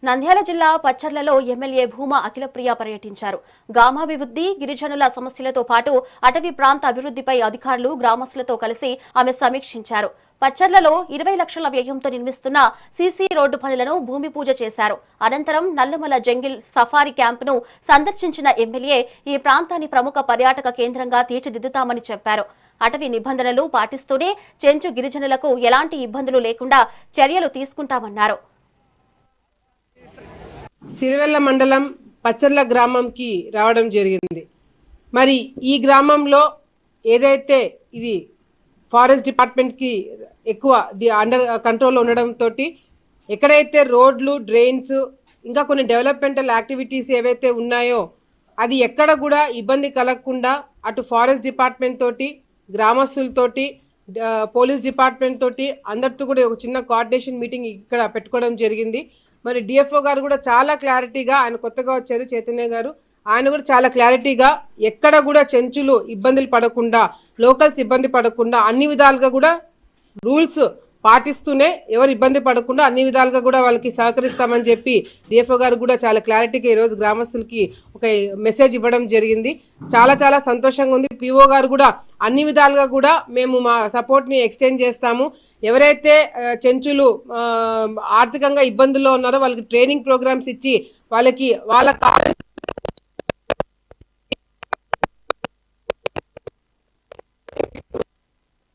నంద్యాల జిల్లా పచ్చర్లలో ఎమ్మెల్యే భూమా అఖిలప్రియ పర్యటించారు. గ్రామాభివృద్ధి, గిరిజనుల సమస్యలతో పాటు అటవీ ప్రాంత అభివృద్ధిపై అధికారులు, గ్రామస్తులతో కలిసి ఆమె సమీక్షించారు. పచ్చర్లలో 20 లక్షల వ్యయంతో నిర్మిస్తున్న సీసీ రోడ్డు పనులను భూమి పూజ చేశారు. అనంతరం నల్లమల జంగిల్ సఫారీ క్యాంపును సందర్శించిన ఎమ్మెల్యే ఈ ప్రాంతాన్ని ప్రముఖ పర్యాటక కేంద్రంగా తీర్చిదిద్దుతామని చెప్పారు. అటవీ నిబంధనలు పాటిస్తూనే చెంచు గిరిజనులకు ఎలాంటి ఇబ్బందులు లేకుండా చర్యలు తీసుకుంటామన్నారు. సిరివెల్ల మండలం పచ్చర్ల గ్రామంకి రావడం జరిగింది. మరి ఈ గ్రామంలో ఏదైతే ఇది ఫారెస్ట్ డిపార్ట్మెంట్కి ఎక్కువ అండర్ కంట్రోల్లో ఉండడంతో ఎక్కడైతే రోడ్లు, డ్రైన్స్, ఇంకా కొన్ని డెవలప్మెంటల్ యాక్టివిటీస్ ఏవైతే ఉన్నాయో అది ఎక్కడ కూడా ఇబ్బంది కలగకుండా అటు ఫారెస్ట్ డిపార్ట్మెంట్ తోటి, గ్రామస్తులతోటి, పోలీస్ డిపార్ట్మెంట్ తోటి అందరితో కూడా ఒక చిన్న కోఆర్డినేషన్ మీటింగ్ ఇక్కడ పెట్టుకోవడం జరిగింది. మరి డిఎఫ్ఓ గారు కూడా చాలా క్లారిటీగా, ఆయన కొత్తగా వచ్చారు చైతన్య గారు, ఆయన కూడా చాలా క్లారిటీగా ఎక్కడ కూడా చెంచులు ఇబ్బందులు పడకుండా, లోకల్స్ ఇబ్బంది పడకుండా అన్ని విధాలుగా కూడా రూల్స్ పాటిస్తూనే ఎవరు ఇబ్బంది పడకుండా అన్ని విధాలుగా కూడా వాళ్ళకి సహకరిస్తామని చెప్పి డిఎఫ్ఓ గారు కూడా చాలా క్లారిటీగా ఈరోజు గ్రామస్తులకి ఒక మెసేజ్ ఇవ్వడం జరిగింది. చాలా సంతోషంగా ఉంది. పిఓ గారు కూడా అన్ని విధాలుగా కూడా మేము మా సపోర్ట్ని ఎక్స్టెండ్ చేస్తాము. ఎవరైతే చెంచులు ఆర్థికంగా ఇబ్బందుల్లో ఉన్నారో వాళ్ళకి ట్రైనింగ్ ప్రోగ్రామ్స్ ఇచ్చి వాళ్ళకి వాళ్ళ